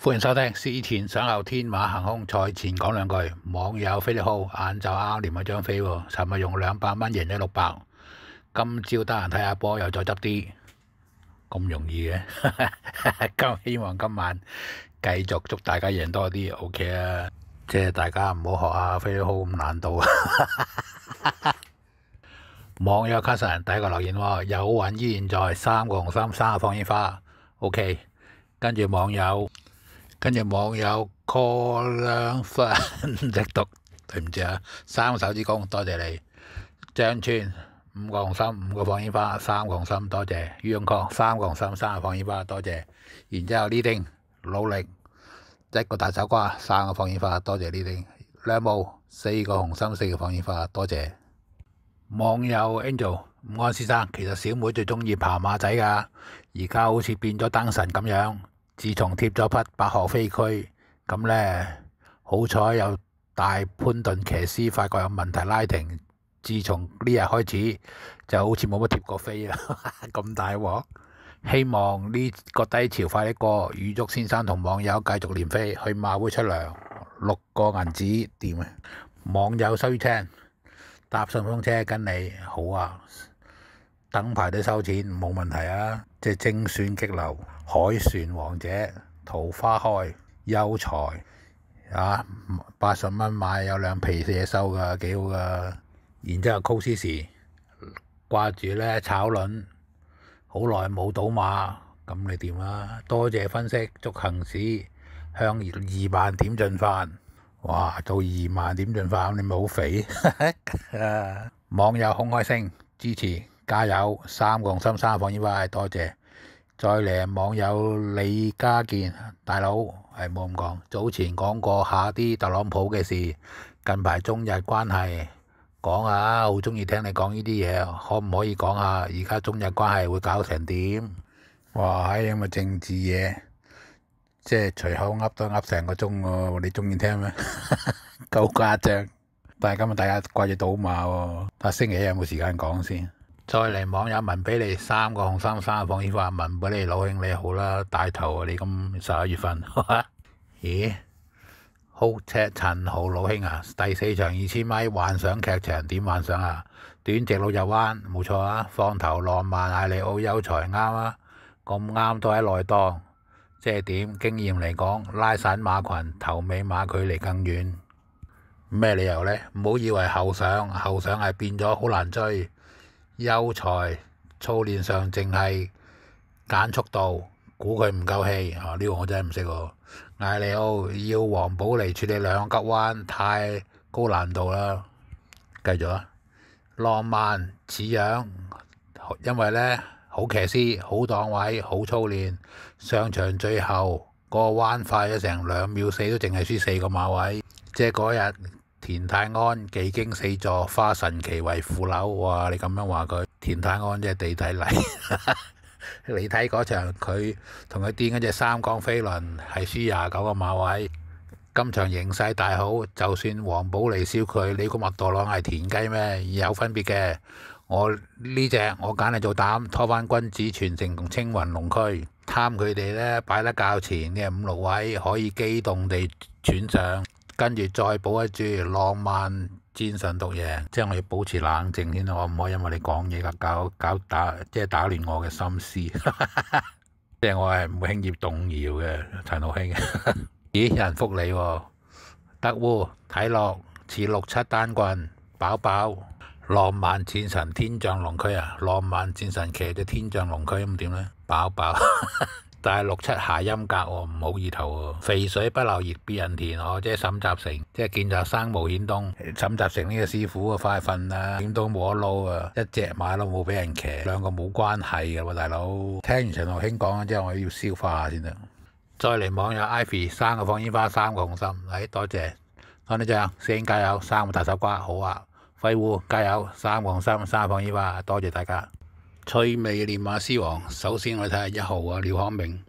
歡迎收聽事前想後天馬行空，賽前講兩句。網友飛利好，晏晝啱連咗張飛喎，尋日用200蚊贏咗600，今朝得閒睇下波又再執啲，咁容易嘅。希望今晚繼續祝大家贏多啲 ，OK 啊！即係大家唔好學下飛利好咁難度啊！網友卡神第一個留言喎，有運依然在，3個紅心，3個放煙花 ，OK。跟住網友 call 兩分直讀，對唔住啊，3個手指公，多謝你。張村5個紅心，5個放煙花，3個紅心，多謝。於永確3個紅心，3個放煙花，多謝。然之後呢丁努力1個大手瓜，3個放煙花，多謝呢丁。兩毛4個紅心，4個放煙花，多謝。網友 Angel 午安先生，其實小妹最中意爬馬仔㗎，而家好似變咗燈神咁樣。自從貼咗匹白鶴飛駒，咁呢，好彩有大潘頓騎師發覺有問題拉停，自從呢日開始就好似冇乜貼過飛啦，咁大鑊！希望呢個低潮快啲過，預祝先生同網友繼續連飛去馬會出糧6個銀紙掂啊！網友收車搭順風車跟你好啊，等排隊收錢冇問題啊！即係精選激流。海船王者桃花開優才啊，80蚊買有2皮嘢收噶，幾好噶。然之後 COSIS 掛住呢炒輪，好耐冇賭馬，咁你點啊？多謝分析，祝恒指向2萬點進發。哇，做2萬點進發，你咪好肥。網友孔開星支持加油，3個紅心3個放煙花，多謝。再嚟網友李家健大佬係冇咁講，早前講過下啲特朗普嘅事，近排中日關係講下，好中意聽你講呢啲嘢，可唔可以講下而家中日關係會搞成點？哇，係咁嘅政治嘢，即係隨口噏都噏成個鐘喎，你中意聽咩？夠誇張！但係今日大家掛住賭馬喎，但係星期一有冇時間講先？再嚟網友文俾你3個紅心3個放煙花，文俾你老兄你好啦，大頭啊你咁11月份，咦？好車陳豪老兄啊，第4場2000米幻想劇場點幻想啊？短直路入彎冇錯啊，放頭浪漫艾利奧優才啱啊，咁啱都喺內檔，即係點經驗嚟講，拉散馬群頭尾馬距離更遠，咩理由呢？唔好以為後上係變咗好難追。優才操練上淨係揀速度，估佢唔夠氣啊！呢個我真係唔識喎。艾利奧要黃寶嚟處理2個急彎，太高難度啦。繼續啊，浪漫似樣，因為呢，好騎師、好檔位、好操練，上場最後個彎快咗成2秒4，都淨係輸4個馬位，即係嗰日。田泰安技驚4座，花神奇為副手，哇！你咁樣話佢，田泰安即係地底嚟。你睇嗰場佢同佢癲嗰隻三江飛輪係輸29個馬位。今場形勢大好，就算黃寶嚟燒佢，你估麥當朗係田雞咩？有分別嘅。我呢隻我揀嚟做膽，拖翻君子傳承同青雲龍區，貪佢哋呢擺得較前嘅5、6位，可以機動地喘上。跟住再補一注浪漫戰神獨贏，即係我要保持冷靜先，我唔可以因為你講嘢即係打亂我嘅心思。即係我係唔會輕易動搖嘅，陳浩興。咦，有人覆你喎？德烏睇落似6-7單棍，飽飽浪漫戰神天象龍區啊！浪漫戰神騎隻天象龍區咁點呢？飽飽。但係6-7諧音格喎，唔好意頭喎。肥水不流別人田哦，即係沈集成，即係見習生無險東。沈集成呢個師傅啊，快瞓啦，點都冇得撈啊！一隻馬都冇俾人騎，兩個冇關係嘅喎，大佬。聽完陳浩興講之後，我要消化下先得。再嚟網友 Ivy 3個放煙花，3個紅心，多謝。當你醬師兄加油，3個大手瓜好啊！廢戶加油，3個紅心，3個放煙花，多謝大家。趣味練馬師王，首先我睇下1號啊，廖康明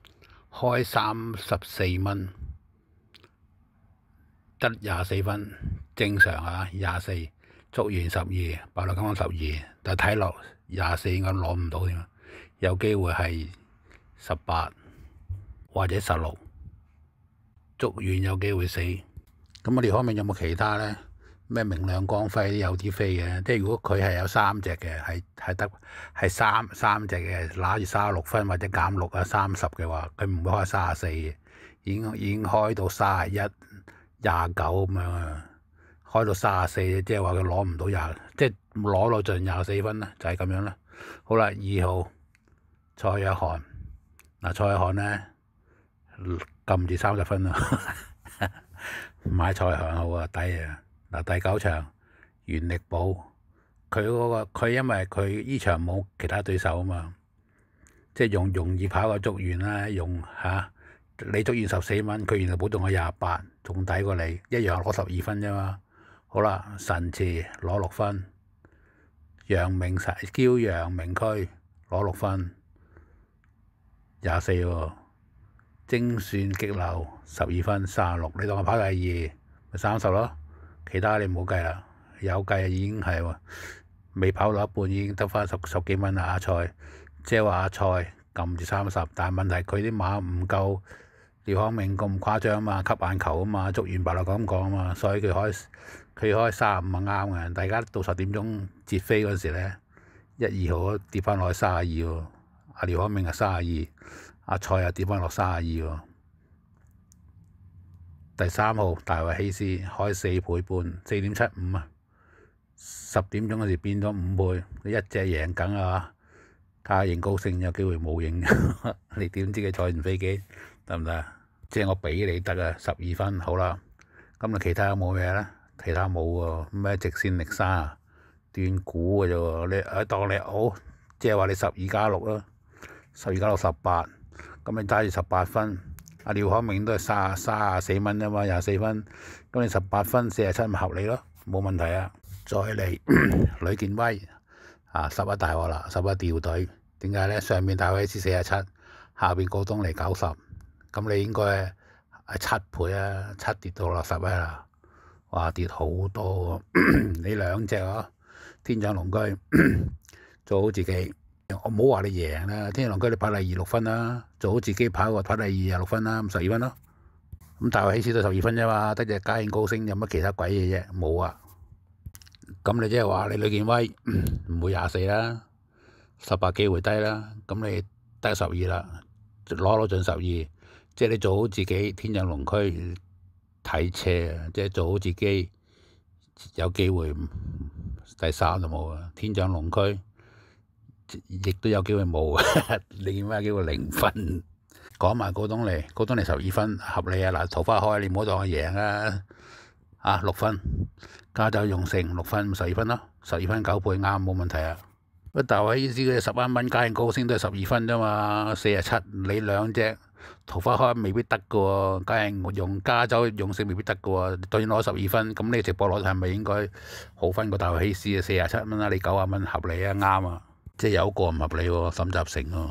開34蚊，得24分，正常啊，24，捉完12，爆落今晚12，但係睇落24應該攞唔到添，有機會係18或者16。捉完有機會死。咁廖康明有冇其他咧？咩明亮光輝啲有啲飛嘅，即係如果佢係有3隻嘅，係得三隻嘅，攞住36分或者減6啊30嘅話，佢唔會開34嘅，已經開到31、29咁樣啊，開到34，即係話佢攞唔到即係攞到盡24分啦，就係咁樣啦。好啦，2號蔡約翰，蔡約翰咧撳住30分啦，買蔡約翰好啊，抵啊！第9場原力寶，佢因為佢呢場冇其他對手啊嘛，即係容易跑過捉完啦，你捉完14蚊，佢原力寶仲有28，仲抵過你，一樣攞12分啫嘛。好啦，神池攞6分，陽明區攞6分，24喎，精算激流12分36，你當我跑第2咪30咯。其他你唔好計啦，有計已經係喎，未跑到一半已經得翻十幾蚊啦。阿蔡，即係話阿蔡撳住30，但係問題佢啲馬唔夠廖康明咁誇張啊嘛，吸眼球啊嘛，捉完白就咁講啊嘛，所以佢開35係啱嘅。大家到10點鐘截飛嗰時咧，1、2號跌翻落去32喎，阿廖康明係32，阿蔡又跌翻落32喎。第3號大衛希斯開4倍半，4.75啊！10點鐘嗰時變咗5倍，你一隻贏緊啊！嘉應高升有機會冇贏，你點知佢坐完飛機得唔得啊？即係我俾你得啊，12分好啦。咁啊，其他有冇嘢咧？其他冇喎，咩直線力沙斷估嘅啫喎，你當你好，即係話你12+6啦，12+6 18，咁你揸住18分。阿廖康明都係34蚊啫嘛，24分，咁你18分47咪合理咯，冇問題啊。再嚟呂健威11大鑊啦，11掉隊，點解咧？上面大衛斯47，下邊告東尼90，咁你應該係7倍啊，7跌到落11啦，哇跌好多喎！你2隻啊，天長龍居做好自己。我唔好話你贏啦，天長龍居你跑第2 6分啦，做好自己跑第2 6分啦，咁12分咯。咁大衛希斯都12分啫嘛，得隻嘉應高升，有乜其他鬼嘢啫？冇啊。咁你即係話你呂健威唔會24啦，18機會低啦，咁你得12啦，攞到盡12，即係你做好自己。天長龍區睇車啊，即係做好自己，有機會第3就冇啊。天長龍區亦都有機會冇，你見咩機會0分？講埋告東尼12分合理啊！嗱，桃花開你唔好當我贏啊！6分，加州用成6分12分咯，12分9倍啱冇問題啊！不過大衛希斯嗰隻11蚊，嘉應高升都係12分啫嘛，47你2隻桃花開未必得嘅喎，加州用成未必得嘅喎，當然攞12分，咁你直播攞係咪應該好分過大衛希斯啊？47蚊啦，你90蚊合理啊，啱啊！即係有一個唔合理喎，沈集成喎，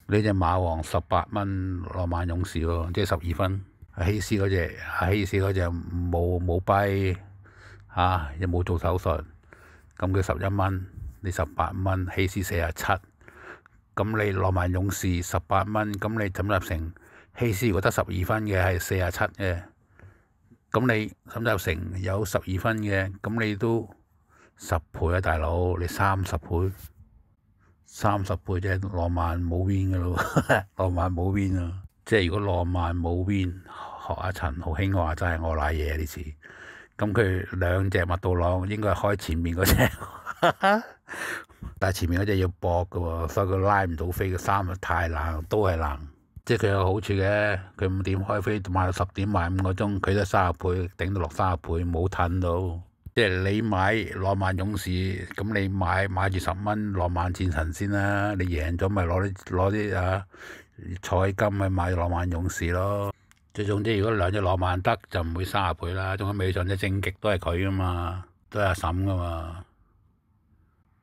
呢隻馬王18蚊，浪漫勇士喎，即係12分。希斯嗰隻冇跛又冇做手術，咁佢11蚊，你18蚊，希斯47，咁你浪漫勇士18蚊，咁你沈集成希斯如果得12分嘅係47嘅，咁你沈集成有12分嘅，咁你都10倍啊大佬，你30倍。30倍啫，浪漫冇 win 嘅咯，浪漫冇 win 啊！即係如果浪漫冇 win，學阿陳浩興話真係我賴嘢呢次。咁佢2隻麥道朗應該係開前面嗰隻，但係前面嗰隻要搏嘅喎，所以佢拉唔到飛嘅3太冷，都係冷。即係佢有好處嘅，佢5點開飛買到10點買5個鐘，佢都30倍頂到落30倍，冇褪到。即係你買浪漫勇士，咁你買住10蚊浪漫戰神先啦，你贏咗咪攞啲彩金咪買浪漫勇士咯。最總之如果2隻浪漫得就唔會30倍啦，仲有尾場隻正極都係佢噶嘛，都係阿嬸噶嘛，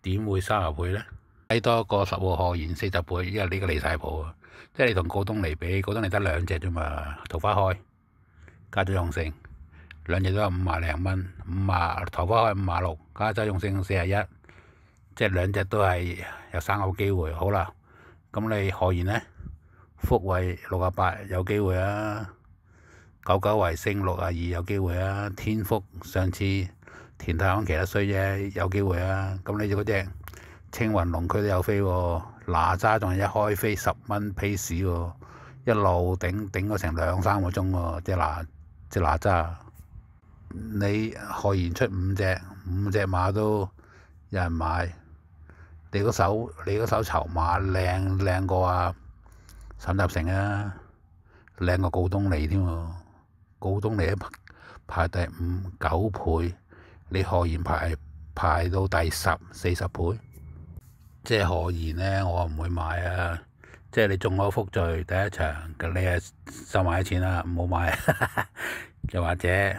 點會30倍咧？睇多個10號學員40倍，因為呢個離晒譜啊！即係你同告東尼比，告東尼得2隻啫嘛，桃花開加咗用成。2隻都有50零蚊，桃花開56，加州用勝41，即係2隻都係有3個機會。好啦，咁你何言呢？福惠68有機會啊！ 99為升62有機會啊。天福上次田泰安騎得衰啫，有機會啊。咁你嗰隻青雲龍區都有飛喎，哪吒仲係一開飛10蚊 pace 喎，一路頂咗成2-3個鐘喎，隻哪吒。你何言出5隻馬都有人買，你嗰手籌碼靚過啊沈集成啊，靚過告東尼添喎，告東尼排第5 9倍，你何言排到第10 40倍，即係何言呢？我唔會買啊！即係你中咗福罪第一場，你係收埋啲錢啦，唔好買。又或者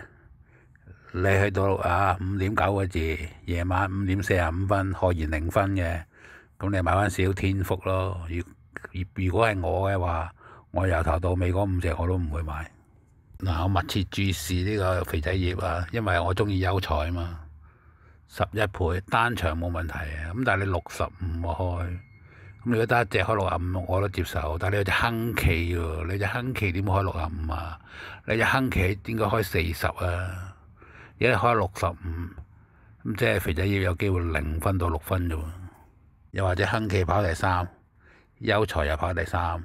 你去到5.9個字，夜晚5點45分，何言0分嘅，咁你買翻少天福咯。如果係我嘅話，我由頭到尾嗰5隻我都唔會買。嗱，我密切注視呢個肥仔葉啊，因為我中意優才啊嘛。11倍單場冇問題啊，咁但係你65開，咁如果得一隻開65我都接受，但係你有隻亨奇喎，你隻亨奇點開65啊？你隻亨奇應該開40啊，而家開65，咁即係肥仔葉有機會0分到6分啫喎。又或者亨奇跑第3，優才又跑第3，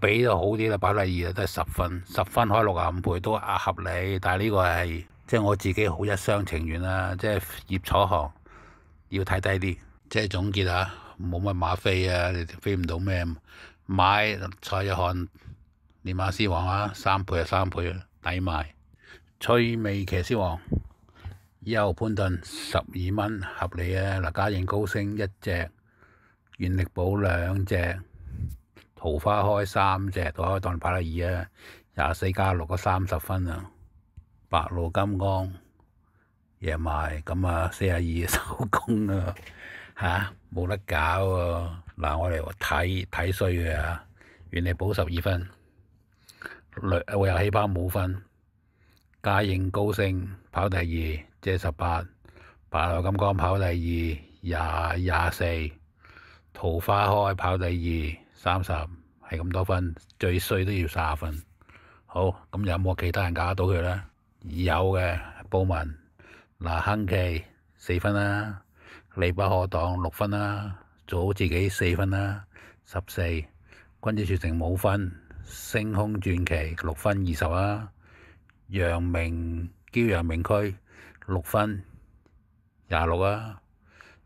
比就好啲啦，跑第2啊都係10分，10分開65倍都合理，但係呢個係即係我自己好一廂情願啦，即係葉楚航要睇低啲。即係總結啊，冇乜馬飛啊，你飛唔到咩？買蔡約翰練馬師王啊，3倍就3倍啊，抵買。趣味騎師王邱潘頓12蚊合理啊！嗱，嘉應高升1隻，原力寶2隻，桃花開3隻，桃花開當跑第2啊，24+6個30分啊！白鹿金剛贏埋，咁啊42收工啊嚇，冇得搞喎！嗱，我哋睇衰嘅啊，原力寶12分，會有氣泡冇分。嘉應高升跑第2，即係18，白鹿金剛跑第2，24，桃花開跑第2，30，係咁多分，最衰都要30分。好，咁有冇其他人搞得到佢咧？有嘅，布文嗱，亨奇4分啦，利不可擋6分啦，做好自己4分啦，14，君子傳承冇分，星空傳奇6分20啦。驕陽明區6分26啊，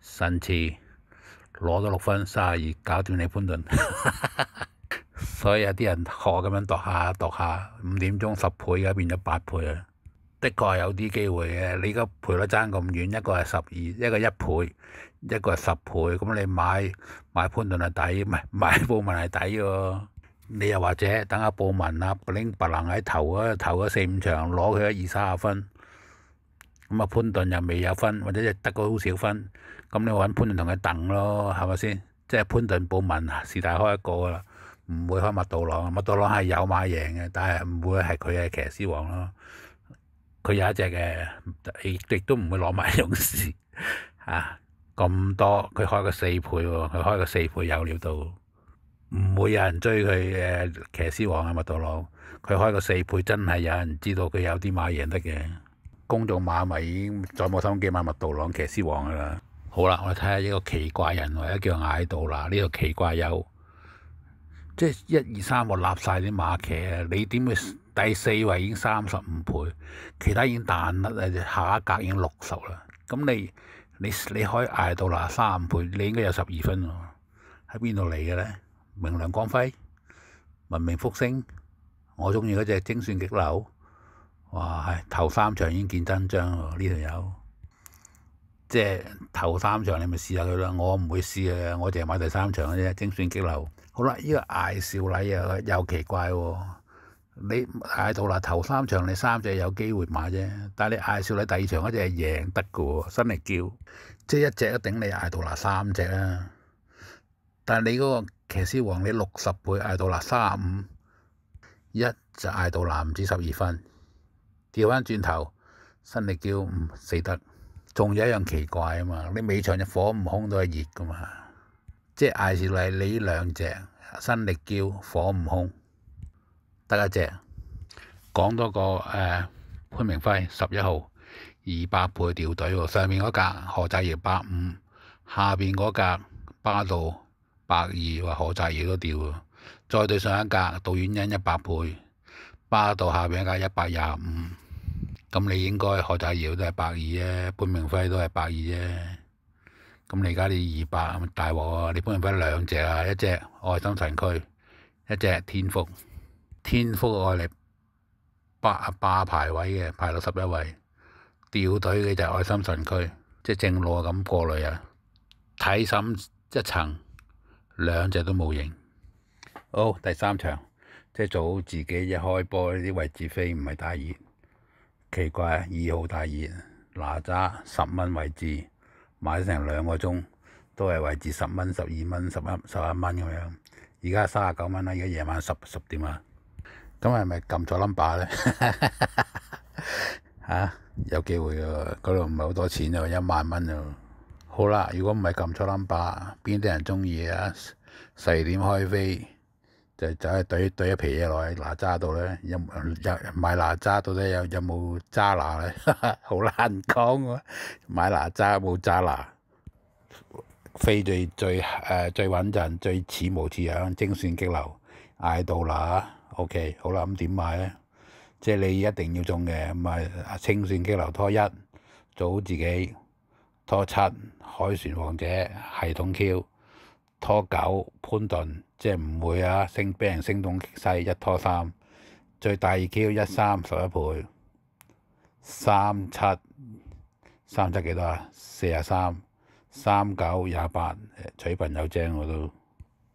神池攞咗6分32，搞掂你潘頓。所以有啲人學咁樣度下，5點鐘10倍，而家變咗8倍啊！的確係有啲機會嘅，你而家賠率爭咁遠，一個係12，一個1倍，一個係10倍，咁你買潘頓係抵，唔係買布文係抵喎。你又或者等下布文啊，拎白能喺頭嗰4-5場攞佢20-30分，咁啊潘頓又未有分，或者得個好少分，咁你揾潘頓同佢掟咯，係咪先？即係潘頓布文是但開一個啦，唔會開麥道朗。麥道朗係有馬贏嘅，但係唔會係佢係騎師王咯。佢有一隻嘅，亦都唔會攞埋勇士嚇咁多。佢開個4倍喎，佢開個4倍有料到。唔會有人追佢騎師王啊麥道朗，佢開個4倍真係有人知道佢有啲馬贏得嘅。公眾馬迷已經再冇心機買麥道朗騎師王噶啦。好啦，我哋睇下呢個奇怪人或者叫艾杜拿呢個奇怪友，即係1、2、3個立晒啲馬騎啊！你點會第4位已經35倍，其他已經彈甩啊，下一格已經60啦。咁你開艾杜拿35倍，你應該有12分喎，喺邊度嚟嘅咧？明亮光輝、文明復星，我中意嗰隻精算激流，哇！係頭3場已經見真章喎，呢條友，即係頭3場你咪試下佢啦，我唔會試嘅，我淨係買第3場嘅啫，精算激流。好啦，呢個艾少禮啊又奇怪喎，你艾到啦頭3場你3隻有機會買啫，但係你艾少禮第2場嗰隻係贏得嘅喎，新力叫，即係一隻都頂你艾到啦3隻啊！但係你嗰個騎師王你60倍艾杜拿35，一就艾杜拿唔止12分，調翻轉頭新力叫唔死得，仲有一樣奇怪啊嘛，你尾場隻火悟空都係熱噶嘛，即係艾少禮你呢2隻新力叫火悟空得一隻，講多個潘明輝11號200倍掉隊喎，上面嗰格何澤堯150，下邊嗰格巴道120，話何澤堯都掉喎。再對上一格杜婉欣100倍，巴道下邊一格125，咁你應該何澤堯都係120啫，潘明輝都係120啫。咁你而家啲200大鑊啊！你潘明輝兩隻啊，一隻愛心神區，一隻天福。天福愛嚟霸排位嘅，排到11位。掉隊嘅就愛心神區，即係正路咁過濾啊！睇深一層，兩隻都冇贏。好，第三場，即係做好自己一開波啲位置飛唔係大熱，奇怪2號大熱，哪吒10蚊位置。買成2個鐘，都係位置10蚊、12蚊、11蚊咁樣。而家39蚊啦，而家夜晚10點啊。咁係咪撳錯 number 咧？嚇，有機會喎，嗰度唔係好多錢喎，1萬蚊喎。好啦，如果唔係撳錯 number，邊啲人中意啊？4點開飛就走去懟一皮嘢落去哪吒度咧？有買哪吒到底有冇渣拿咧？好難講喎，買哪吒冇渣拿，飛最穩陣，最似模似樣，精算激流嗌到啦。OK， 好啦，咁點買咧？即係你一定要中嘅，咁啊清算激流拖1，做好自己；拖7海船王者系統 Q， 拖9潘頓，即係唔會啊俾人聲東擊西。1拖3，最大2 Q 13 11倍，37幾多啊？43 39 28，取朋友正我都，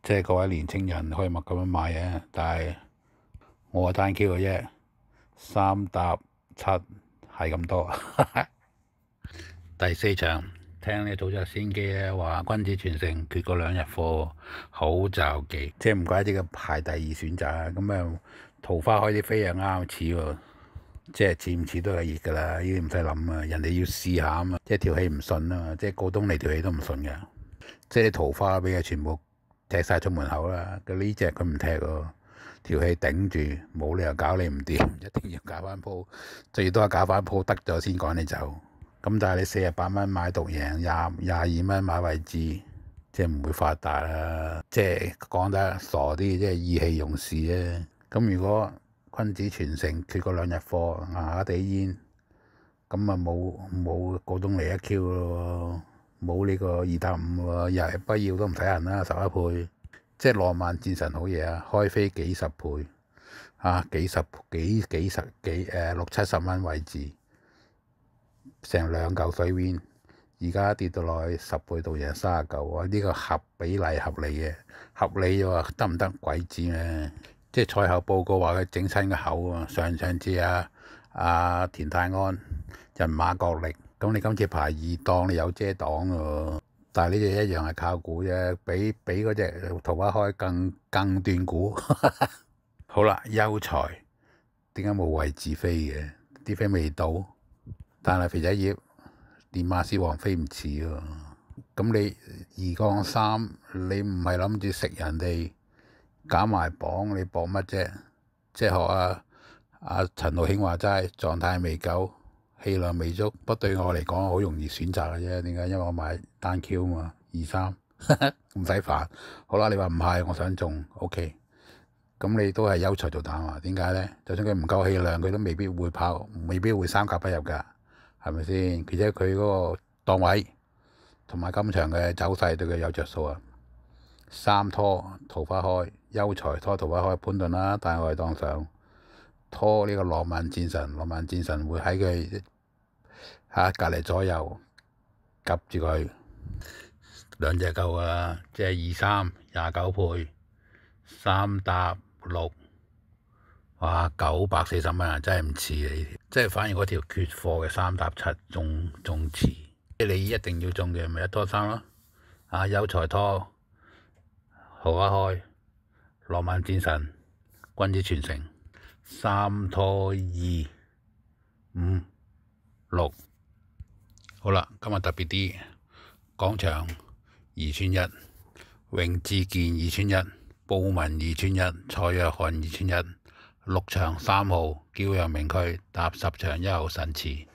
即係各位年青人可以默咁樣買嘅，但係我係單 Q 嘅啫，3搭7係咁多。第4場。聽你土著先機咧話君子傳承缺過2日貨，好就忌，即係唔怪之佢排第2選擇啊！咁啊桃花開啲飛又啱似喎，即係似唔似都係熱㗎啦，呢啲唔使諗啊！人哋要試下啊嘛，即係條氣唔順啊嘛，即係過冬嚟條氣都唔順嘅，即係啲桃花俾佢全部踢晒出門口啦。佢呢隻佢唔踢喎，條氣頂住，冇理由搞你唔掂，一定要搞翻鋪，最多係搞翻鋪得咗先趕你走。咁但係你48蚊買獨贏，22蚊買位置，即係唔會發達啦。即係講得傻啲，即係意氣用事啫。咁如果君子傳承缺過2日貨，牙牙地煙，咁啊冇過冬嚟1 Q 咯，冇呢個2打5喎，日不要都唔使人啦，11倍。即係浪漫戰神好嘢啊，開飛幾十倍啊，幾十幾6、70蚊位置。成2嚿水 win， 而家跌到落去10倍到贏39喎，呢個合理嘅，合理喎，得唔得鬼知咩？即係賽後報告話佢整親個口啊，上次田泰安人馬角力，咁你今次排2檔你有遮擋喎，但係呢隻一樣係靠估啫，比嗰隻桃花開更斷估。好啦，優才點解冇位置飛嘅？啲飛未到。但係肥仔葉連馬師王飛唔似喎，咁你2降3，你唔係諗住食人哋減埋磅，你搏乜啫？即係學阿陳浩興話齋，狀態未夠，氣量未足。不過對我嚟講好容易選擇嘅啫，點解？因為我買單 Q 嘛，2、3唔使煩。好啦，你話唔係，我想中 OK，咁你都係優才做膽啊？點解咧？就算佢唔夠氣量，佢都未必會跑，未必會3甲不入㗎。係咪先？而且佢嗰個檔位同埋今場嘅走勢對佢有着數啊！3拖桃花開，優才拖桃花開潘頓啦，但係我哋當上拖呢個浪漫戰神會喺佢隔離左右夾住佢2隻夠啊！即係2、3 29倍，3搭6。哇，940蚊啊，真係唔似你，即係反而嗰條缺貨嘅3搭7仲似。即係你一定要中嘅，咪1拖3咯。優才拖桃花開，浪漫戰神君子傳承3拖2 5 6。好啦，今日特別啲，廣場2串1，榮智健2串1，布文2串1，蔡約翰2串1。6場3號驕陽明區，搭10場1號神池，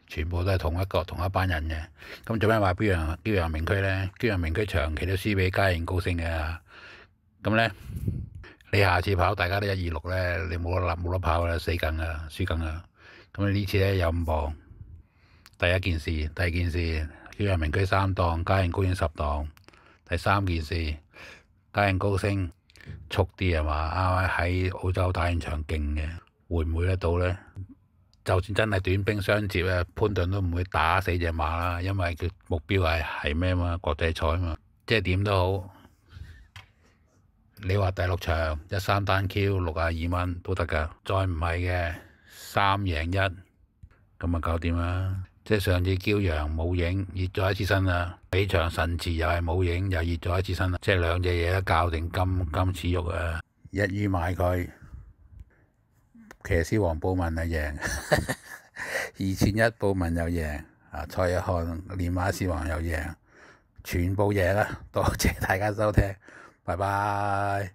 全部都係同一班人嘅。咁做咩話驕陽明區呢？驕陽明區長期都輸俾嘉應高升嘅。咁呢，你下次跑大家都126呢，你冇得跑啦，死梗啦，輸梗啦。咁呢次呢，有5磅。第二件事，驕陽明區3檔，嘉應高升10檔。第三件事，嘉應高升速啲係嘛？啱啱喺澳洲打完場勁嘅，會唔會得到呢？就算真係短兵相接啊，潘頓都唔會打死隻馬啦，因為佢目標係咩嘛？國際賽嘛，即係點都好。你話第6場13單 Q 62蚊都得㗎，再唔係嘅3贏1，咁啊搞掂啦。即係上次驕陽冇影，熱咗一次身啦。比場神池又係冇影，又熱咗一次身啦。即係兩隻嘢都教定金翅玉啊！一於買佢，騎師王布文啊贏，2100布文又贏，蔡約翰練馬師王又贏，全部贏啦！多謝大家收聽，拜拜。